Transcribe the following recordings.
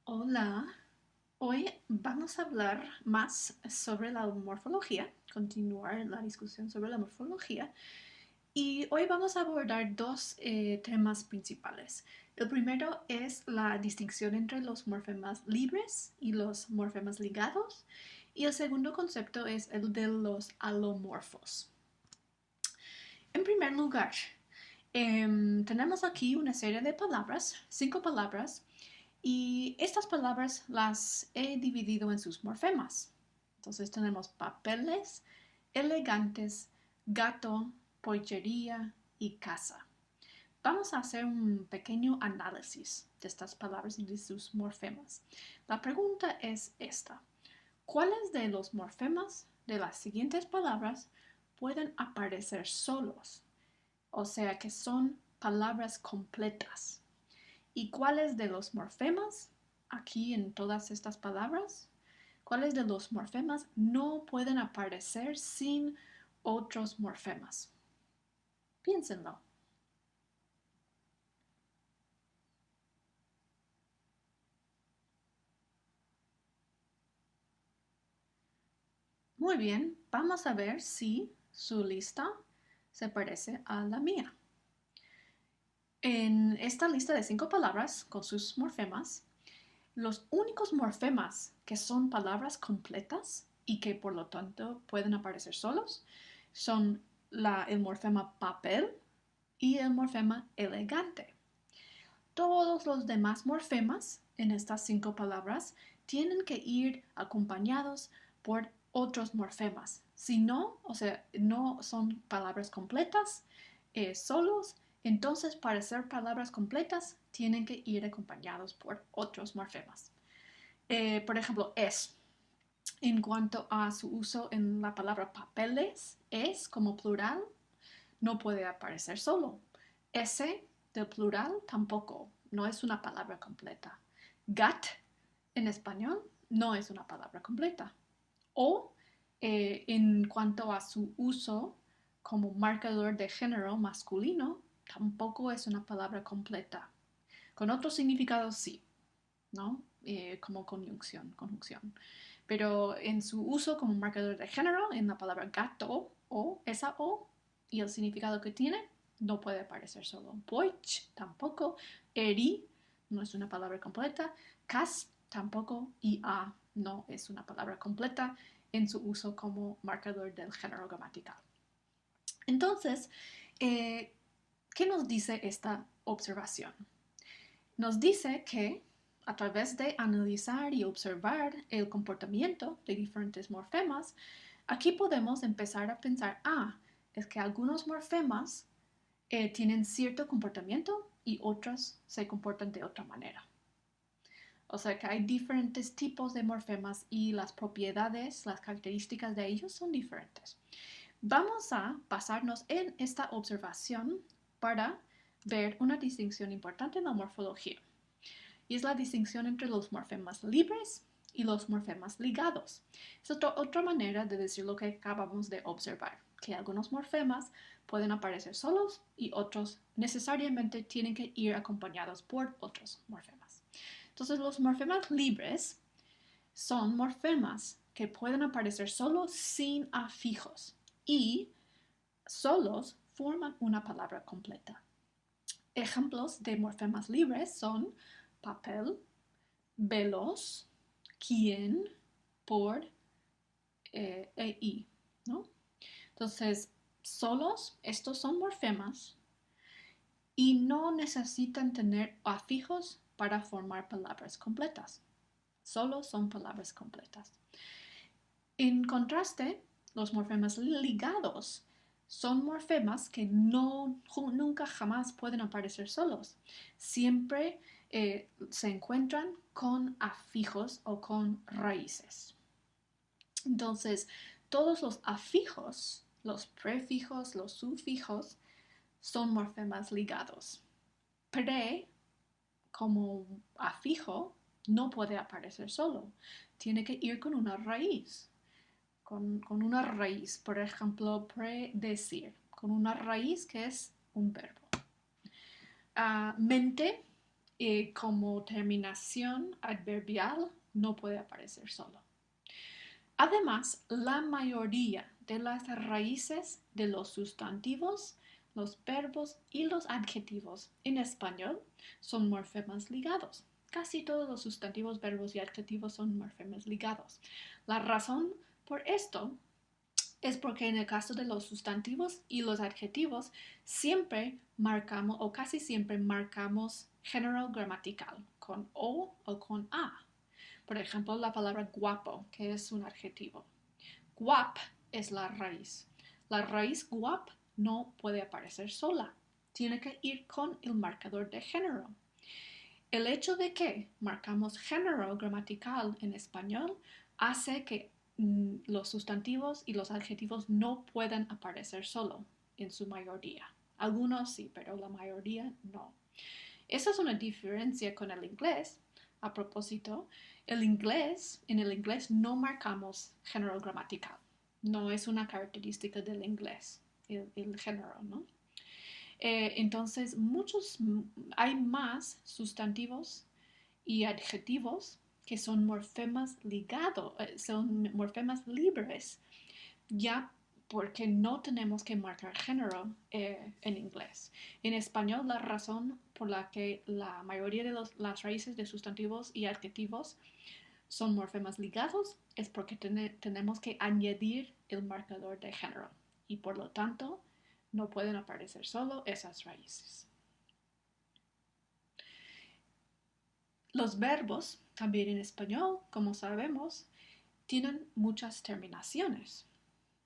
Hola, hoy vamos a hablar más sobre la morfología, continuar la discusión sobre la morfología y hoy vamos a abordar dos temas principales. El primero es la distinción entre los morfemas libres y los morfemas ligados y el segundo concepto es el de los alomorfos. En primer lugar, tenemos aquí una serie de palabras, 5 palabras, y estas palabras las he dividido en sus morfemas. Entonces tenemos papeles, elegantes, gato, pollería y casa. Vamos a hacer un pequeño análisis de estas palabras y de sus morfemas. La pregunta es esta. ¿Cuáles de los morfemas de las siguientes palabras pueden aparecer solos? O sea que son palabras completas. ¿Y cuáles de los morfemas, aquí en todas estas palabras, cuáles de los morfemas no pueden aparecer sin otros morfemas? Piénsenlo. Muy bien, vamos a ver si su lista se parece a la mía. En esta lista de 5 palabras con sus morfemas, los únicos morfemas que son palabras completas y que por lo tanto pueden aparecer solos son el morfema papel y el morfema elegante. Todos los demás morfemas en estas 5 palabras tienen que ir acompañados por otros morfemas. Si no, o sea, no son palabras completas, solos, entonces para ser palabras completas tienen que ir acompañados por otros morfemas. Por ejemplo, es. En cuanto a su uso en la palabra papeles, es como plural, no puede aparecer solo. Ese del plural tampoco, no es una palabra completa. Gat en español no es una palabra completa. O en cuanto a su uso como marcador de género masculino, tampoco es una palabra completa. Con otros significados sí, ¿no? Como conjunción. Pero en su uso como marcador de género, en la palabra gato, o, esa o, y el significado que tiene, no puede aparecer solo. Poich tampoco. Eri no es una palabra completa. Cas tampoco. Y a no es una palabra completa en su uso como marcador del género gramatical. Entonces, ¿qué nos dice esta observación? Nos dice que a través de analizar y observar el comportamiento de diferentes morfemas, aquí podemos empezar a pensar, es que algunos morfemas tienen cierto comportamiento y otros se comportan de otra manera. O sea que hay diferentes tipos de morfemas y las propiedades, las características de ellos son diferentes. Vamos a basarnos en esta observación para ver una distinción importante en la morfología. Y es la distinción entre los morfemas libres y los morfemas ligados. Es otra manera de decir lo que acabamos de observar, que algunos morfemas pueden aparecer solos y otros necesariamente tienen que ir acompañados por otros morfemas. Entonces los morfemas libres son morfemas que pueden aparecer solos sin afijos y solos forman una palabra completa. Ejemplos de morfemas libres son papel, veloz, quién, por y, ¿no? Entonces, solos, estos son morfemas y no necesitan tener afijos para formar palabras completas. Solo son palabras completas. En contraste, los morfemas ligados son morfemas que nunca jamás pueden aparecer solos. Siempre se encuentran con afijos o con raíces. Entonces, todos los afijos, los prefijos, los sufijos, son morfemas ligados. Pre, como afijo, no puede aparecer solo. Tiene que ir con una raíz. Con una raíz, por ejemplo, predecir, con una raíz que es un verbo. Mente como terminación adverbial no puede aparecer solo. Además, la mayoría de las raíces de los sustantivos, los verbos y los adjetivos en español son morfemas ligados. Casi todos los sustantivos, verbos y adjetivos son morfemas ligados. La razón por esto es porque en el caso de los sustantivos y los adjetivos siempre marcamos o casi siempre marcamos género gramatical con o con a. Por ejemplo, la palabra guapo, que es un adjetivo. Guap es la raíz. La raíz guap no puede aparecer sola. Tiene que ir con el marcador de género. El hecho de que marcamos género gramatical en español hace que los sustantivos y los adjetivos no puedan aparecer solo en su mayoría. Algunos sí, pero la mayoría no. Esa es una diferencia con el inglés. A propósito, en el inglés no marcamos género gramatical. No es una característica del inglés, el género, ¿no? Entonces, hay más sustantivos y adjetivos que son morfemas ligados, son morfemas libres, ya porque no tenemos que marcar género en inglés. En español, la razón por la que la mayoría de las raíces de sustantivos y adjetivos son morfemas ligados es porque tenemos que añadir el marcador de género y por lo tanto no pueden aparecer solo esas raíces. Los verbos, también en español, como sabemos, tienen muchas terminaciones.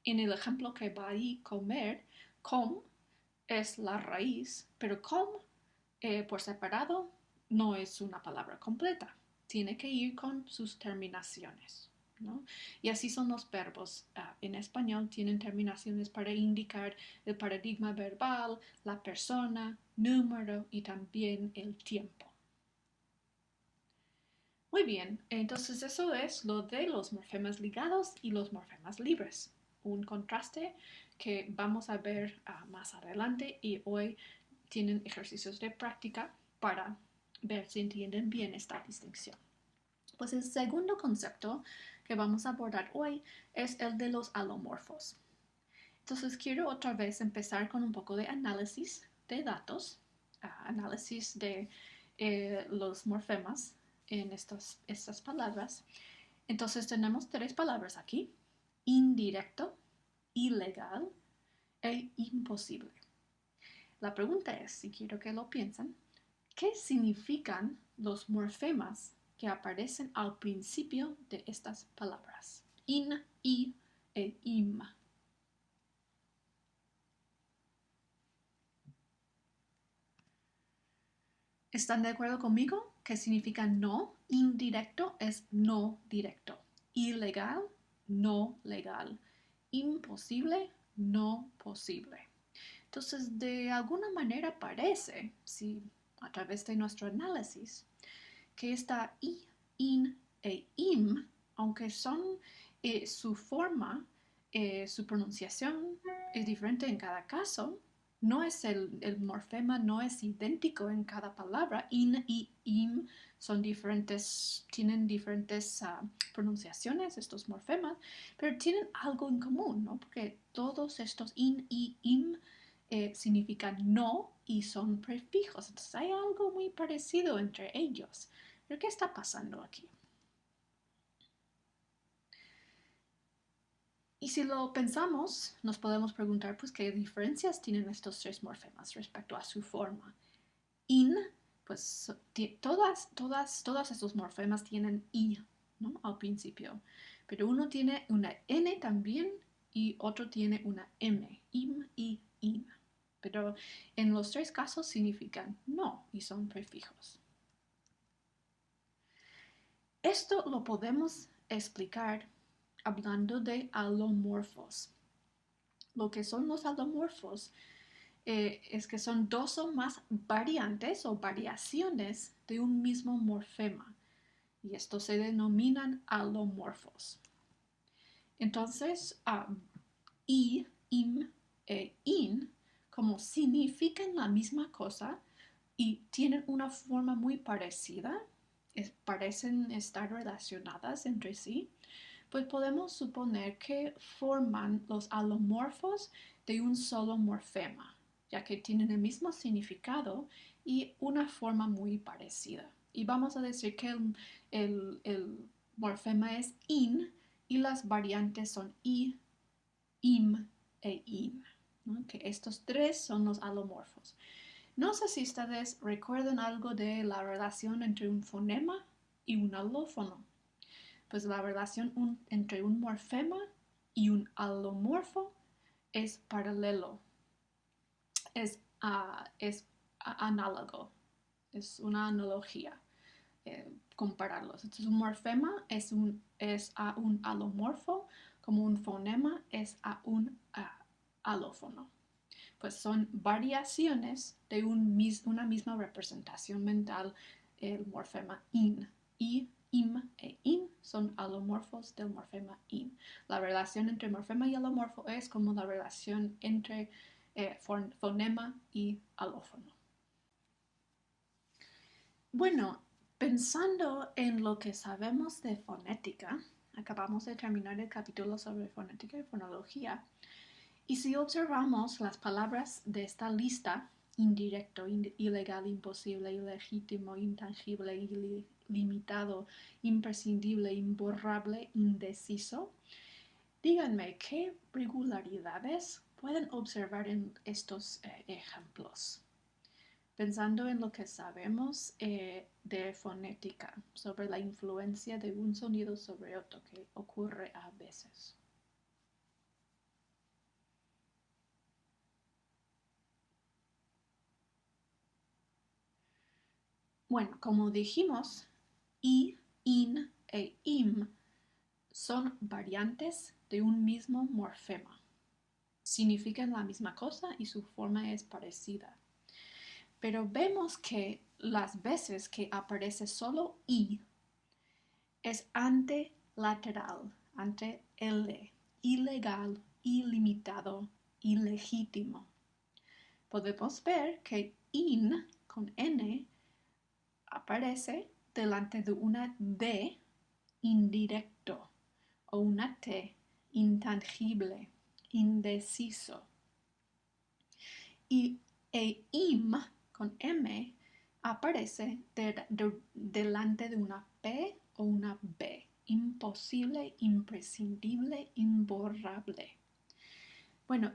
En el ejemplo que va ahí, comer, com es la raíz, pero com por separado no es una palabra completa. Tiene que ir con sus terminaciones, ¿no? Y así son los verbos. En español tienen terminaciones para indicar el paradigma verbal, la persona, número y también el tiempo. Muy bien, entonces eso es lo de los morfemas ligados y los morfemas libres. Un contraste que vamos a ver más adelante y hoy tienen ejercicios de práctica para ver si entienden bien esta distinción. Pues el segundo concepto que vamos a abordar hoy es el de los alomorfos. Entonces quiero otra vez empezar con un poco de análisis de datos, análisis de los morfemas en estas palabras. Entonces tenemos tres palabras aquí: indirecto, ilegal e imposible. La pregunta es, si quiero que lo piensen, ¿qué significan los morfemas que aparecen al principio de estas palabras? In, i e im. ¿Están de acuerdo conmigo? ¿Qué significa no? Indirecto es no directo. Ilegal, no legal. Imposible, no posible. Entonces, de alguna manera parece, si a través de nuestro análisis, que esta i, in e im, aunque son su forma, su pronunciación es diferente en cada caso, no es el morfema no es idéntico en cada palabra. In y im son diferentes, tienen diferentes pronunciaciones, estos morfemas, pero tienen algo en común, ¿no? Porque todos estos in y im significan no y son prefijos. Entonces hay algo muy parecido entre ellos. ¿Pero qué está pasando aquí? Y si lo pensamos, nos podemos preguntar, pues, ¿qué diferencias tienen estos tres morfemas respecto a su forma? In, pues, todos estos morfemas tienen i, ¿no? Al principio. Pero uno tiene una n también y otro tiene una m, im y im. Pero en los tres casos significan no y son prefijos. Esto lo podemos explicar hablando de alomorfos. Lo que son los alomorfos es que son dos o más variantes o variaciones de un mismo morfema. Y estos se denominan alomorfos. Entonces, im e in, como significan la misma cosa y tienen una forma muy parecida, parecen estar relacionadas entre sí, pues podemos suponer que forman los alomorfos de un solo morfema, ya que tienen el mismo significado y una forma muy parecida. Y vamos a decir que el morfema es in y las variantes son i, im e in, ¿no? Que estos tres son los alomorfos. No sé si ustedes recuerdan algo de la relación entre un fonema y un alófono. Pues la relación entre un morfema y un alomorfo es paralelo, es análogo, es una analogía. Compararlos. Entonces, un morfema es a un alomorfo, como un fonema es a un alófono. Pues son variaciones de una misma representación mental, el morfema in. I, im e in son alomorfos del morfema in. La relación entre morfema y alomorfo es como la relación entre fonema y alófono. Bueno, pensando en lo que sabemos de fonética, acabamos de terminar el capítulo sobre fonética y fonología, y si observamos las palabras de esta lista, indirecto, ilegal, imposible, ilegítimo, intangible, ilimitado, imprescindible, imborrable, indeciso, díganme qué regularidades pueden observar en estos ejemplos. Pensando en lo que sabemos de fonética, sobre la influencia de un sonido sobre otro que ocurre a veces. Bueno, como dijimos, i, in e im son variantes de un mismo morfema. Significan la misma cosa y su forma es parecida. Pero vemos que las veces que aparece solo i es antelateral, ante L, ilegal, ilimitado, ilegítimo. Podemos ver que in con n aparece delante de una d indirecto o una t intangible, indeciso. Y im con m aparece delante de una p o una b, imposible, imprescindible, imborrable. Bueno,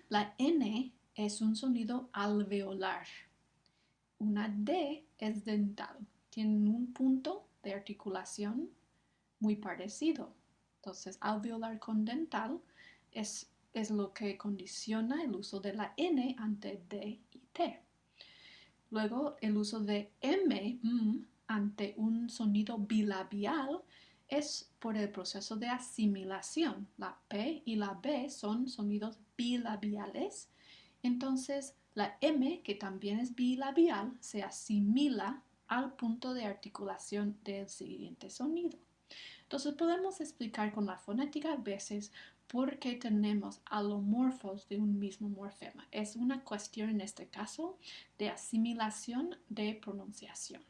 la n es un sonido alveolar. Una d es dental. Tienen un punto de articulación muy parecido. Entonces, alveolar con dental es lo que condiciona el uso de la n ante d y t. Luego, el uso de m ante un sonido bilabial es por el proceso de asimilación. La P y la B son sonidos bilabiales. Entonces, la M, que también es bilabial, se asimila al punto de articulación del siguiente sonido. Entonces, podemos explicar con la fonética a veces por qué tenemos alomorfos de un mismo morfema. Es una cuestión, en este caso, de asimilación de pronunciación.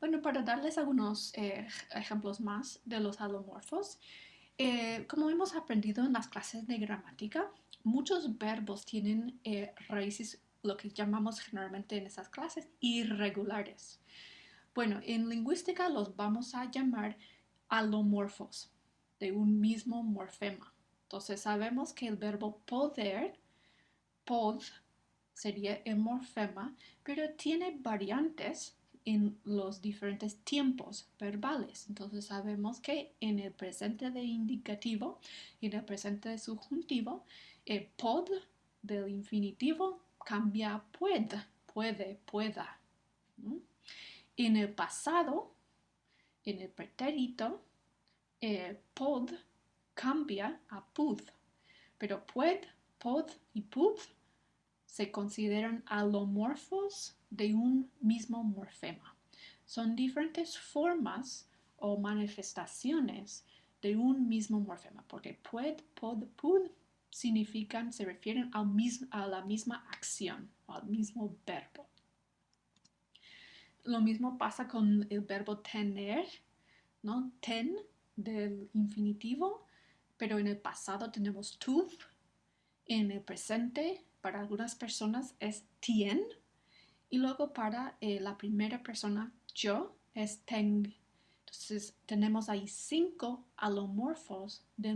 Bueno, para darles algunos ejemplos más de los alomorfos, como hemos aprendido en las clases de gramática, muchos verbos tienen raíces, lo que llamamos generalmente en esas clases, irregulares. Bueno, en lingüística los vamos a llamar alomorfos de un mismo morfema. Entonces sabemos que el verbo poder, pod, sería el morfema, pero tiene variantes en los diferentes tiempos verbales. Entonces sabemos que en el presente de indicativo y en el presente de subjuntivo, el pod del infinitivo cambia a puede, pueda. ¿No? En el pasado, en el pretérito, pod cambia a pud, pero pod y pud se consideran alomorfos de un mismo morfema. Son diferentes formas o manifestaciones de un mismo morfema, porque pued, pod, pud se refieren a la misma acción, al mismo verbo. Lo mismo pasa con el verbo tener, ¿no? Ten del infinitivo, pero en el pasado tenemos tuv. En el presente, para algunas personas es tien. Y luego para la primera persona, yo, es teng. Entonces tenemos ahí 5 alomorfos de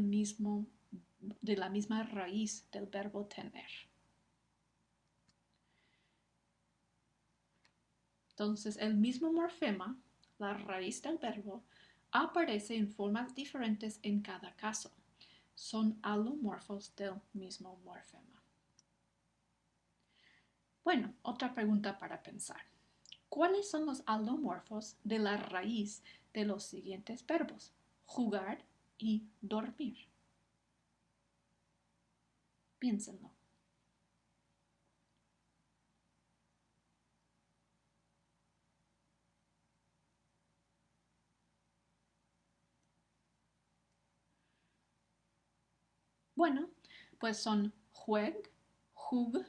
la misma raíz del verbo tener. Entonces el mismo morfema, la raíz del verbo, aparece en formas diferentes en cada caso. Son alomorfos del mismo morfema. Bueno, otra pregunta para pensar. ¿Cuáles son los alomorfos de la raíz de los siguientes verbos? Jugar y dormir. Piénsenlo. Bueno, pues son jueg, jug,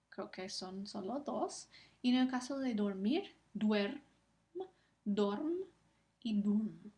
creo que son solo 2. Y en el caso de dormir, duerm, dorm y durm.